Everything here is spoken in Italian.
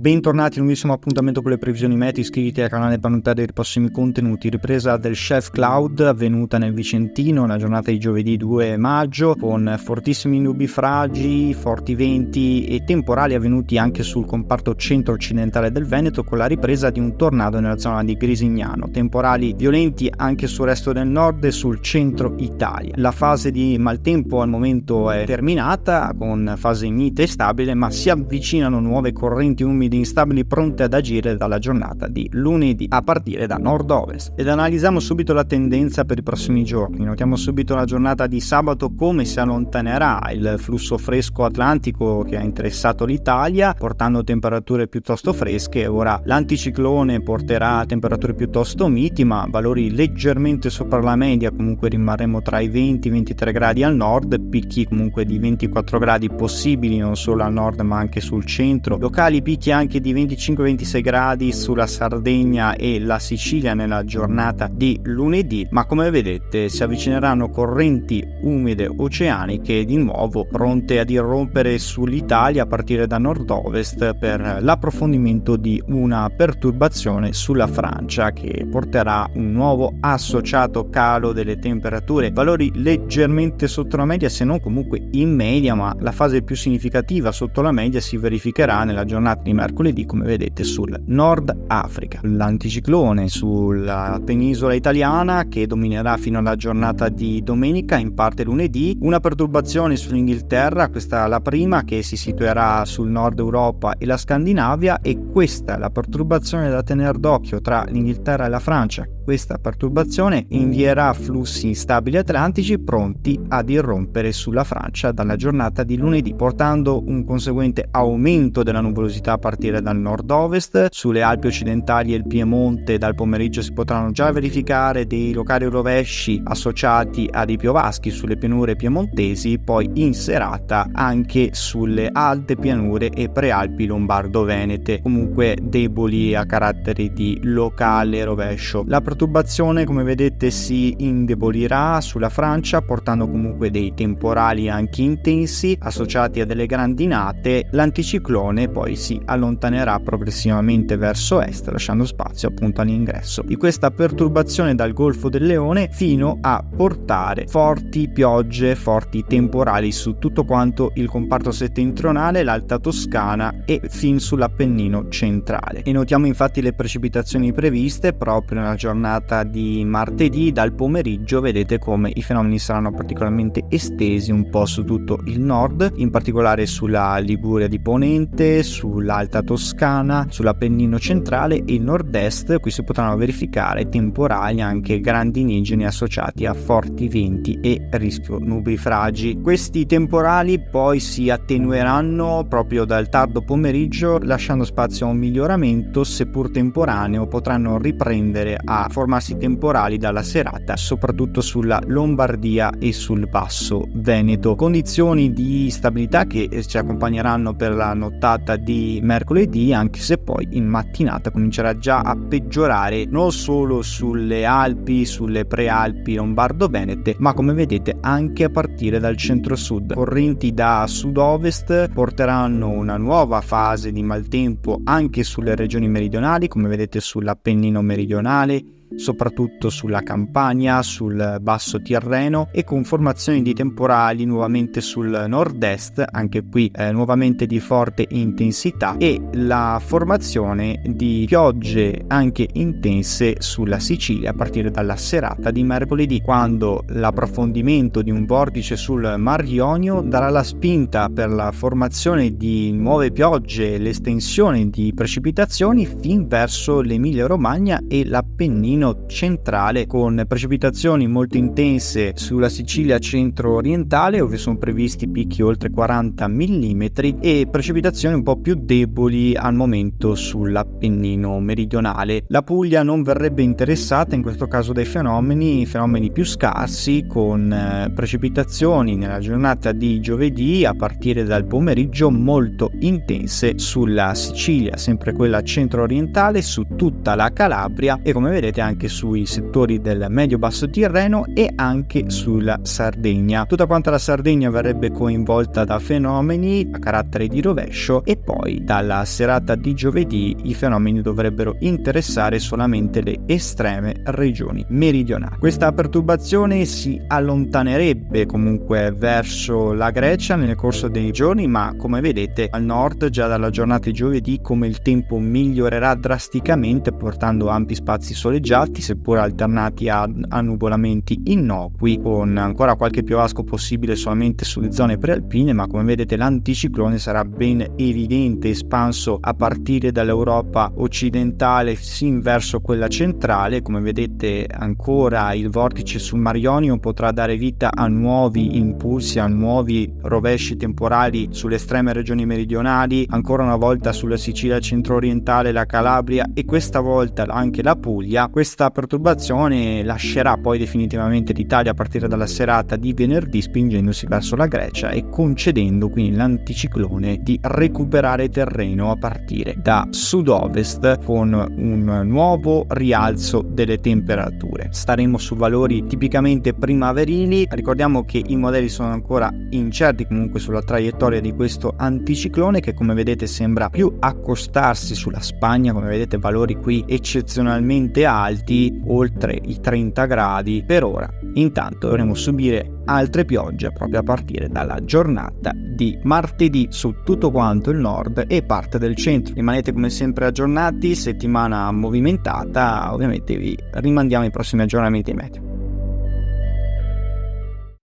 Bentornati in un nuovissimo appuntamento con le previsioni meteo. Iscriviti al canale per non perdere i prossimi contenuti. Ripresa del Chef Cloud avvenuta nel Vicentino la giornata di giovedì 2 maggio con fortissimi nubifragi, forti venti e temporali avvenuti anche sul comparto centro-occidentale del Veneto, con la ripresa di un tornado nella zona di Grisignano. Temporali violenti anche sul resto del nord e sul centro Italia. La fase di maltempo al momento è terminata con fase mite e stabile, ma si avvicinano nuove correnti umide instabili pronte ad agire dalla giornata di lunedì a partire da nord-ovest. Ed analizziamo subito la tendenza per i prossimi giorni. Notiamo subito la giornata di sabato come si allontanerà il flusso fresco atlantico che ha interessato l'Italia, portando temperature piuttosto fresche. Ora l'anticiclone porterà temperature piuttosto miti, ma valori leggermente sopra la media. Comunque rimarremo tra i 20 e 23 gradi al nord, picchi comunque di 24 gradi possibili non solo al nord ma anche sul centro, locali picchi anche di 25-26 gradi sulla Sardegna e la Sicilia nella giornata di lunedì, ma come vedete si avvicineranno correnti umide oceaniche di nuovo pronte ad irrompere sull'Italia a partire da nord-ovest per l'approfondimento di una perturbazione sulla Francia che porterà un nuovo associato calo delle temperature, valori leggermente sotto la media se non comunque in media, ma la fase più significativa sotto la media si verificherà nella giornata di mercoledì, come vedete sul Nord Africa. L'anticiclone sulla penisola italiana che dominerà fino alla giornata di domenica, in parte lunedì, una perturbazione sull'Inghilterra, questa è la prima che si situerà sul nord Europa e la Scandinavia, e questa è la perturbazione da tenere d'occhio tra l'Inghilterra e la Francia. Questa perturbazione invierà flussi instabili atlantici pronti ad irrompere sulla Francia dalla giornata di lunedì, portando un conseguente aumento della nuvolosità a partire dal nord-ovest. Sulle Alpi occidentali e il Piemonte dal pomeriggio si potranno già verificare dei locali rovesci associati a dei piovaschi sulle pianure piemontesi, poi in serata anche sulle alte pianure e prealpi lombardo-venete, comunque deboli a carattere di locale rovescio. La perturbazione, come vedete, si indebolirà sulla Francia, portando comunque dei temporali anche intensi associati a delle grandinate. L'anticiclone poi si allontanerà progressivamente verso est, lasciando spazio appunto all'ingresso di questa perturbazione dal Golfo del Leone, fino a portare forti piogge, forti temporali su tutto quanto il comparto settentrionale, l'Alta Toscana e fin sull'Appennino centrale. E notiamo infatti le precipitazioni previste proprio nella giornata di martedì. Dal pomeriggio vedete come i fenomeni saranno particolarmente estesi un po' su tutto il nord, in particolare sulla Liguria di Ponente, sull'Alta Toscana, sull'Appennino centrale e il nord-est. Qui si potranno verificare temporali anche grandinigeni associati a forti venti e rischio nubifragi. Questi temporali poi si attenueranno proprio dal tardo pomeriggio, lasciando spazio a un miglioramento seppur temporaneo. Potranno riprendere a formarsi temporali dalla serata, soprattutto sulla Lombardia e sul basso Veneto. Condizioni di stabilità che ci accompagneranno per la nottata di mercoledì, anche se poi in mattinata comincerà già a peggiorare non solo sulle Alpi, sulle prealpi lombardo-venete, ma come vedete anche a partire dal centro-sud. Correnti da sud-ovest porteranno una nuova fase di maltempo anche sulle regioni meridionali, come vedete sull'Appennino meridionale, soprattutto sulla Campania, sul basso Tirreno, e con formazioni di temporali nuovamente sul nord-est, anche qui nuovamente di forte intensità, e la formazione di piogge anche intense sulla Sicilia a partire dalla serata di mercoledì, quando l'approfondimento di un vortice sul Mar Ionio darà la spinta per la formazione di nuove piogge e l'estensione di precipitazioni fin verso l'Emilia Romagna e l'Appennino centrale, con precipitazioni molto intense sulla Sicilia centro-orientale, dove sono previsti picchi oltre 40 mm, e precipitazioni un po' più deboli al momento sull'Appennino meridionale. La Puglia non verrebbe interessata in questo caso dai fenomeni più scarsi, con precipitazioni nella giornata di giovedì a partire dal pomeriggio molto intense sulla Sicilia, sempre quella centro-orientale, su tutta la Calabria e, come vedete, anche anche sui settori del medio-basso Tirreno e anche sulla Sardegna. Tutta quanta la Sardegna verrebbe coinvolta da fenomeni a carattere di rovescio e poi dalla serata di giovedì i fenomeni dovrebbero interessare solamente le estreme regioni meridionali. Questa perturbazione si allontanerebbe comunque verso la Grecia nel corso dei giorni, ma come vedete al nord già dalla giornata di giovedì come il tempo migliorerà drasticamente, portando ampi spazi soleggiati seppur alternati a nuvolamenti innocui, con ancora qualche piovasco possibile solamente sulle zone prealpine, ma come vedete l'anticiclone sarà ben evidente, espanso a partire dall'Europa occidentale sin verso quella centrale. Come vedete ancora il vortice sul Mar Ionio potrà dare vita a nuovi impulsi, a nuovi rovesci temporali sulle estreme regioni meridionali, ancora una volta sulla Sicilia centro-orientale, la Calabria e questa volta anche la Puglia. Questa perturbazione lascerà poi definitivamente l'Italia a partire dalla serata di venerdì, spingendosi verso la Grecia e concedendo quindi l'anticiclone di recuperare terreno a partire da sud-ovest con un nuovo rialzo delle temperature. Staremo su valori tipicamente primaverili. Ricordiamo che i modelli sono ancora incerti comunque sulla traiettoria di questo anticiclone, che come vedete sembra più accostarsi sulla Spagna. Come vedete valori qui eccezionalmente alti, oltre i 30 gradi per ora. Intanto dovremo subire altre piogge proprio a partire dalla giornata di martedì su tutto quanto il nord e parte del centro. Rimanete come sempre aggiornati, settimana movimentata, ovviamente vi rimandiamo i prossimi aggiornamenti meteo.